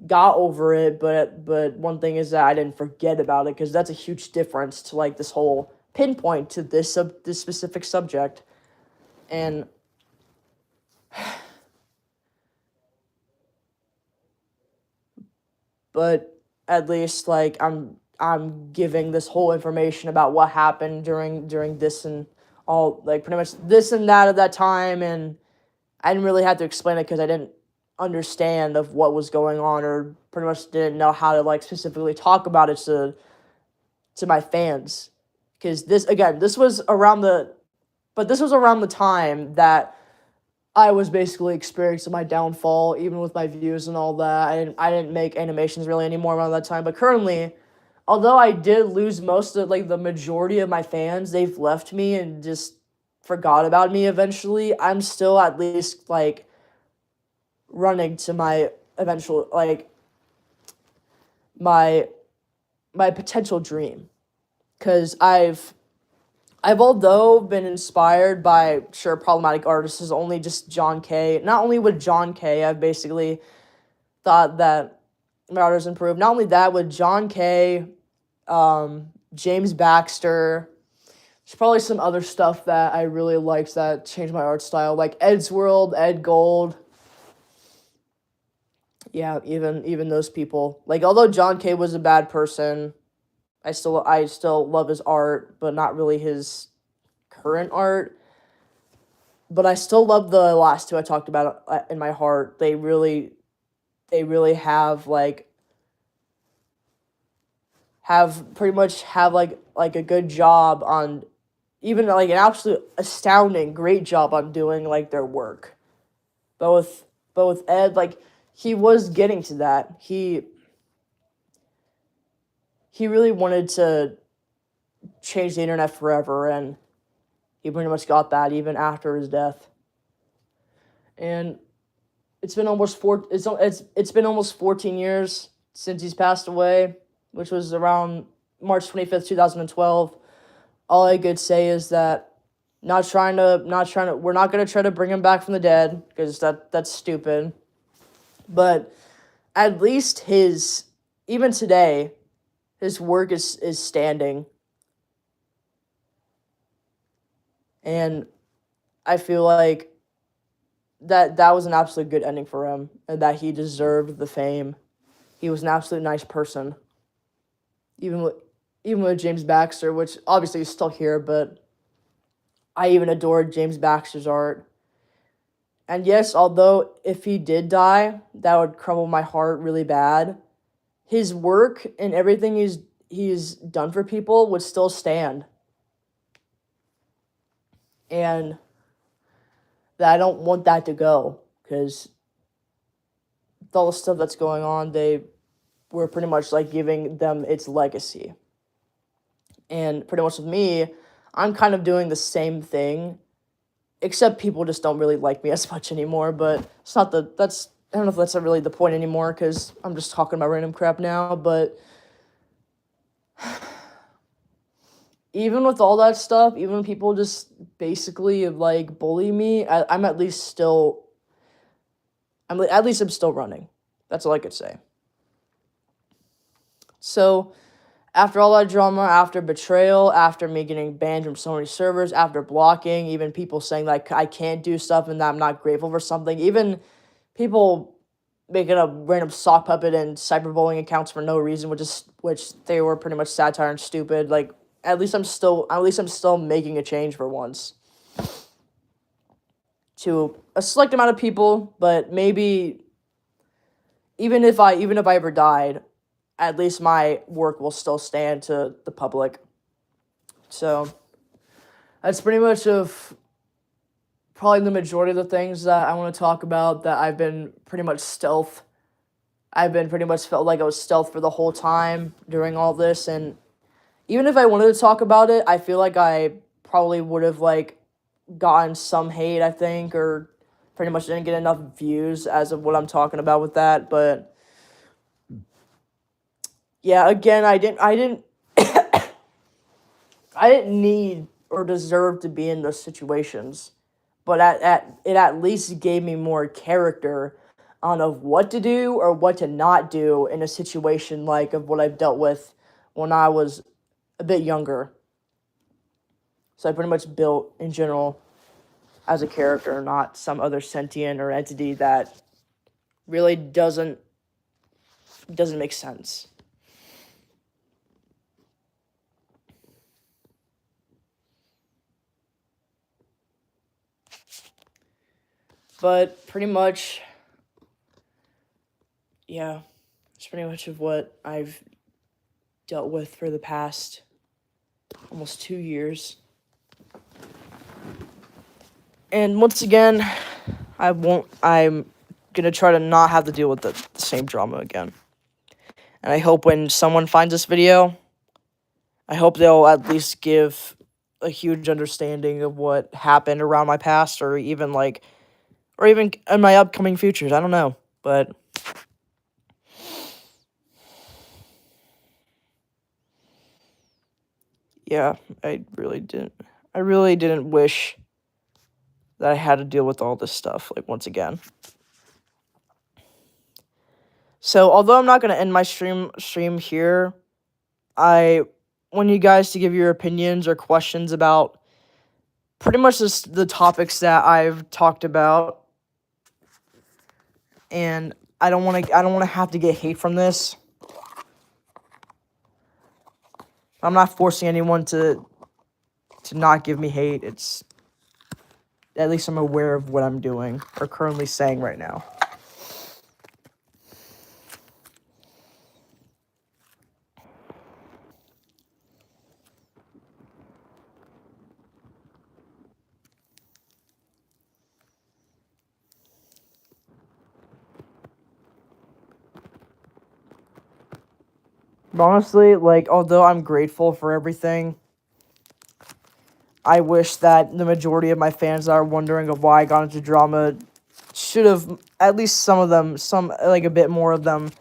got over it. But one thing is that I didn't forget about it, because that's a huge difference to like this whole pinpoint to this specific subject. And but at least like I'm giving this whole information about what happened during this and all, like pretty much this and that at that time, and I didn't really have to explain it because I didn't understand of what was going on, or pretty much didn't know how to like specifically talk about it to my fans, because this was around the time that I was basically experiencing my downfall, even with my views and all that. I didn't make animations really anymore around that time. But currently, although I did lose most of like the majority of my fans, they've left me and just forgot about me eventually. I'm still at least like running to my eventual like my potential dream, because I've although been inspired by problematic artists, is only just John K. Not only with John K, I've basically thought that my art has improved. Not only that, with John K, James Baxter, there's probably some other stuff that I really liked that changed my art style, like Eddsworld, Ed Gold. Yeah, even those people. Like, although John K was a bad person, I still love his art, but not really his current art. But I still love the last two I talked about in my heart. They really have pretty much have like a good job on, even like an absolute astounding great job on doing like their work. But with Ed, like, he was getting to that. He really wanted to change the internet forever, and he pretty much got that even after his death. And it's been almost 14 years since he's passed away, which was around March 25th, 2012. All I could say is that we're not going to try to bring him back from the dead, because that's stupid. But at least even today, his work is standing. And I feel like that was an absolute good ending for him, and that he deserved the fame. He was an absolute nice person. Even with James Baxter, which obviously is still here, but I even adored James Baxter's art. And yes, although if he did die, that would crumble my heart really bad, his work and everything he's done for people would still stand. And that I don't want that to go, because with all the stuff that's going on, they were pretty much like giving them its legacy. And pretty much with me, I'm kind of doing the same thing, except people just don't really like me as much anymore. But it's not I don't know if that's really the point anymore, because I'm just talking about random crap now. But even with all that stuff, even when people just basically like bully me, I'm still running. That's all I could say. So after all that drama, after betrayal, after me getting banned from so many servers, after blocking, even people saying like I can't do stuff and that I'm not grateful for something, even people making a random sock puppet and cyberbullying accounts for no reason, which they were pretty much satire and stupid. Like at least I'm still making a change for once to a select amount of people, but maybe even if I ever died, at least my work will still stand to the public. So that's pretty much of probably the majority of the things that I want to talk about that I've been pretty much stealth. I've been pretty much felt like I was stealth for the whole time during all this, and even if I wanted to talk about it, I feel like I probably would have like gotten some hate, I think, or pretty much didn't get enough views as of what I'm talking about with that. But yeah, again, I didn't need or deserve to be in those situations, but it at least gave me more character on of what to do or what to not do in a situation like of what I've dealt with when I was a bit younger. So I pretty much built in general as a character, not some other sentient or entity that really doesn't make sense. But pretty much, yeah, it's pretty much of what I've dealt with for the past almost 2 years. And once again, I'm gonna try to not have to deal with the same drama again. And I hope when someone finds this video, I hope they'll at least give a huge understanding of what happened around my past, or even in my upcoming futures. I don't know, but yeah, I really didn't wish that I had to deal with all this stuff, like, once again. So, although I'm not going to end my stream here, I want you guys to give your opinions or questions about pretty much the topics that I've talked about. And I don't want to have to get hate from this. I'm not forcing anyone to not give me hate. It's at least I'm aware of what I'm doing or currently saying right now. But honestly, like, although I'm grateful for everything, I wish that the majority of my fans that are wondering of why I got into drama should have, at least some of them, like a bit more of them,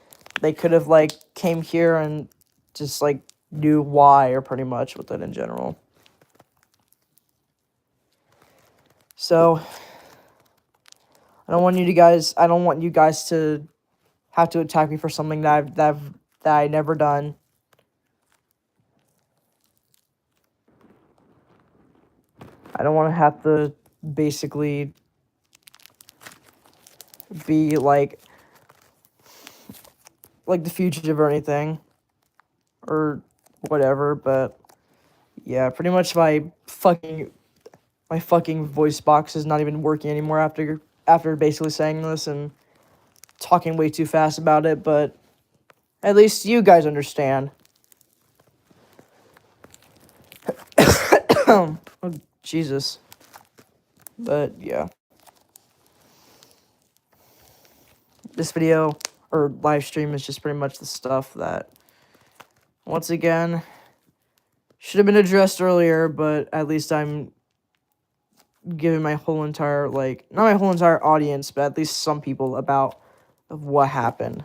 they could have like came here and just like knew why, or pretty much with it in general. So I don't want you guys to have to attack me for something that I never done. I don't want to have to basically be like the fugitive or anything or whatever, but yeah, pretty much my fucking voice box is not even working anymore after basically saying this and talking way too fast about it, but at least you guys understand. Oh, Jesus. But yeah. This video or live stream is just pretty much the stuff that, once again, should have been addressed earlier, but at least I'm giving my whole entire, not my whole entire audience, but at least some people about of what happened.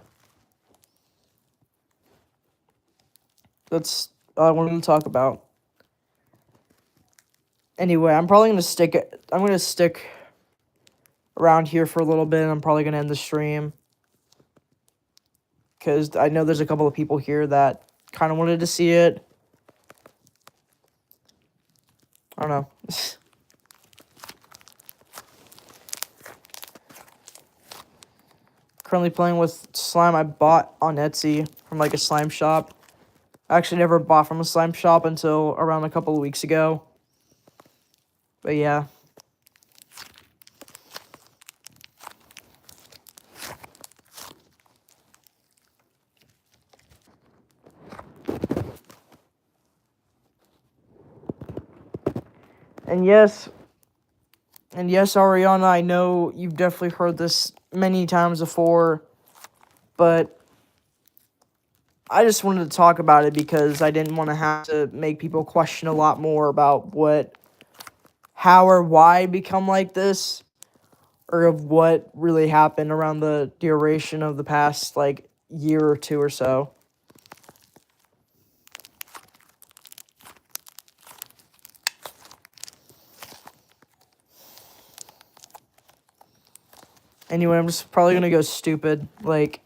That's all I wanted to talk about. Anyway, I'm going to stick around here for a little bit, and I'm probably going to end the stream. Because I know there's a couple of people here that kind of wanted to see it. I don't know. Currently playing with slime I bought on Etsy from like a slime shop. I actually never bought from a slime shop until around a couple of weeks ago. But yeah. And yes, Ariana, I know you've definitely heard this many times before, but I just wanted to talk about it because I didn't want to have to make people question a lot more about how or why I become like this, or of what really happened around the duration of the past, like, year or two or so. Anyway, I'm just probably gonna go stupid, like,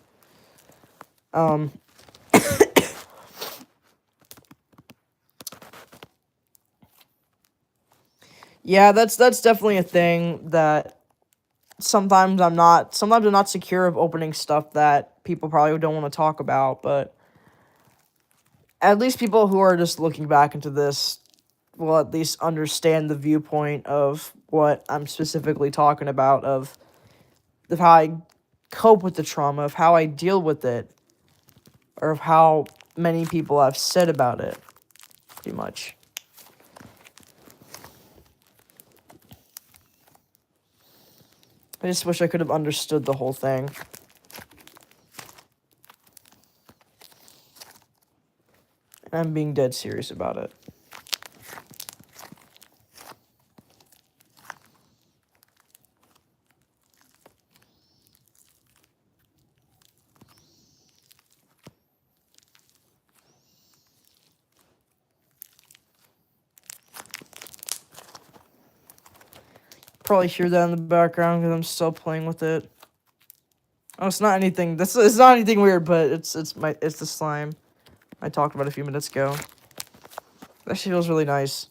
yeah, that's definitely a thing that sometimes I'm not secure of opening stuff that people probably don't want to talk about, but at least people who are just looking back into this will at least understand the viewpoint of what I'm specifically talking about, of how I cope with the trauma, of how I deal with it, or of how many people have said about it, pretty much. I just wish I could have understood the whole thing. And I'm being dead serious about it. Probably hear that in the background because I'm still playing with it. Oh, it's not anything. It's not anything weird, but it's the slime I talked about a few minutes ago. It actually feels really nice.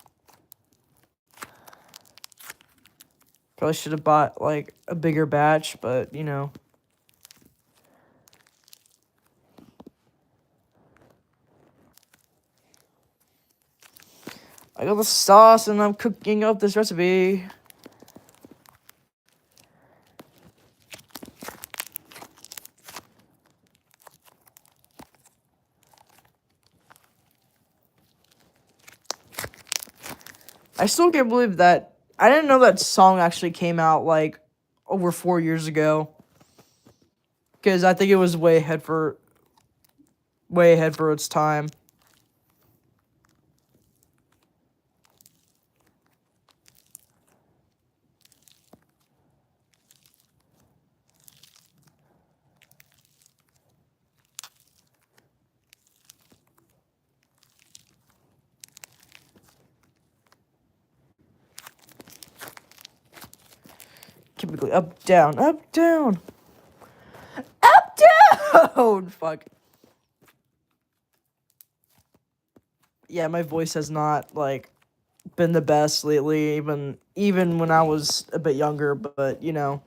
Probably should have bought like a bigger batch, but you know. I got the sauce and I'm cooking up this recipe. I still can't believe that. I didn't know that song actually came out like over 4 years ago. Because I think it was way ahead for its time. Typically up, down, up, down. Up, down! Fuck. Yeah, my voice has not, like, been the best lately, even when I was a bit younger, but, you know.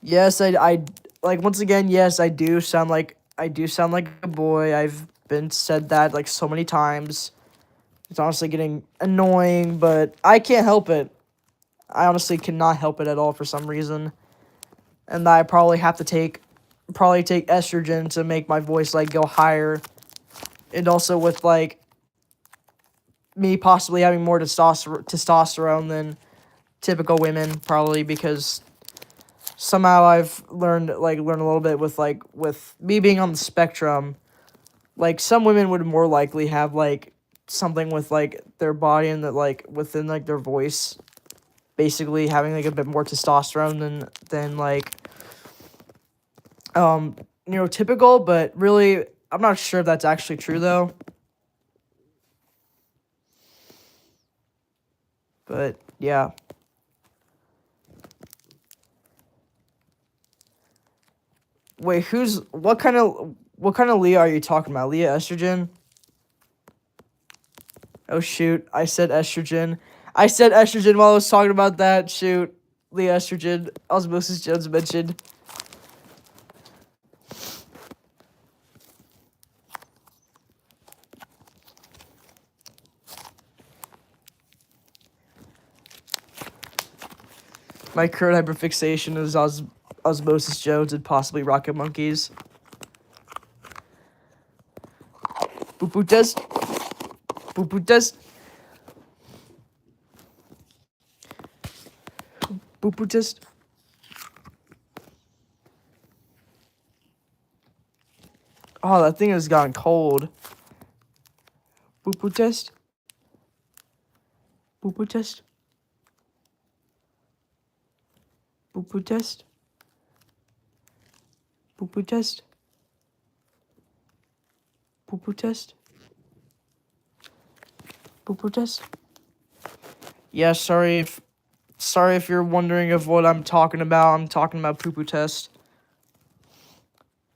Yes, I like, once again, yes, I do sound like a boy. I've been said that, like, so many times. It's honestly getting annoying, but I can't help it. I honestly cannot help it at all for some reason. And I probably have to take estrogen to make my voice, like, go higher. And also with, like, me possibly having more testosterone than typical women, probably, because somehow I've learned a little bit with me being on the spectrum. Like, some women would more likely have, like, something with, like, their body and that, like, within, like, their voice, basically having, like, a bit more testosterone than like, typical, but really, I'm not sure if that's actually true, though. But, yeah. Wait, what kind of Leah are you talking about? Leah Estrogen? Oh, shoot. I said estrogen. I said estrogen while I was talking about that. Shoot. Leah Estrogen. Osmosis Jones mentioned. My current hyperfixation is Osmosis Jones and possibly Rocket Monkeys. Boop boop test. Boop boop test. Boop boop test. Oh, that thing has gotten cold. Boop boop test. Boop boop test. Boop boop test. Boop boop test. Boop boop test. Boop boop test. Yeah, sorry if you're wondering of what I'm talking about. I'm talking about poo poo test.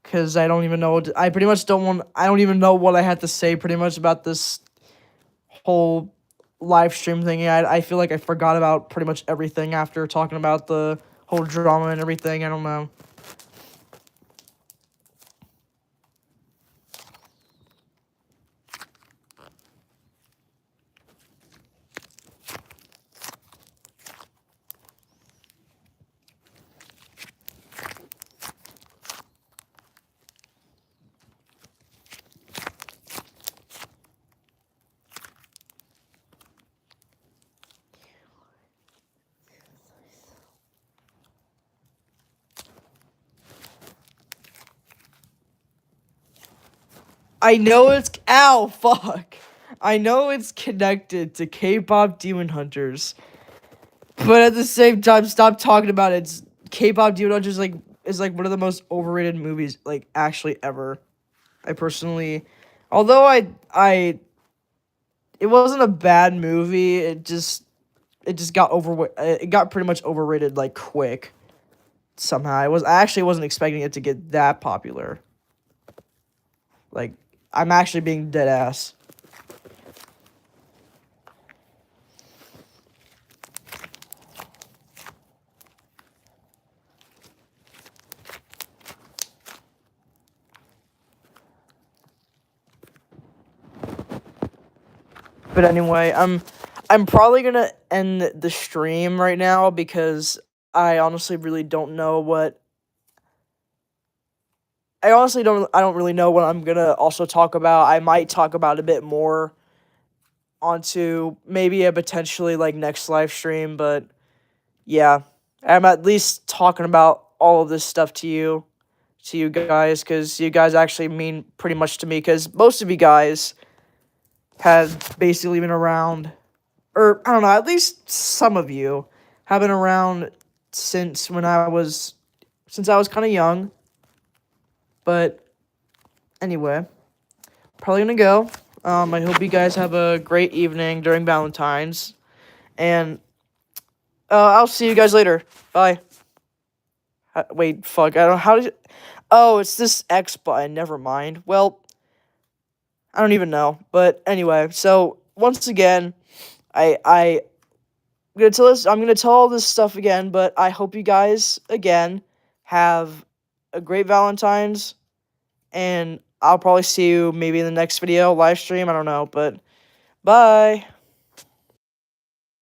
Cause I don't even know. I don't even know what I had to say pretty much about this whole live stream thingy. I feel like I forgot about pretty much everything after talking about the whole drama and everything. I don't know. I know it's ow fuck. I know it's connected to K-pop Demon Hunters, but at the same time, stop talking about it. It's K-pop Demon Hunters is like one of the most overrated movies like actually ever. I personally, although I it wasn't a bad movie. It just got it got pretty much overrated like quick. Somehow I actually wasn't expecting it to get that popular. Like, I'm actually being dead ass. But anyway, I'm probably gonna end the stream right now because I honestly really don't know what I don't really know what I'm gonna also talk about. I might talk about a bit more onto maybe a potentially like next live stream, but yeah. I'm at least talking about all of this stuff to you guys, because you guys actually mean pretty much to me, because most of you guys have basically been around, or I don't know, at least some of you have been around since I was kind of young. But anyway, probably gonna go. I hope you guys have a great evening during Valentine's, and I'll see you guys later. Bye. Wait, fuck. I don't. How did? Oh, it's this X button. Never mind. Well, I don't even know. But anyway, so once again, I'm gonna tell all this stuff again. But I hope you guys again have a great Valentine's, and I'll probably see you maybe in the next video, live stream. I don't know, but bye.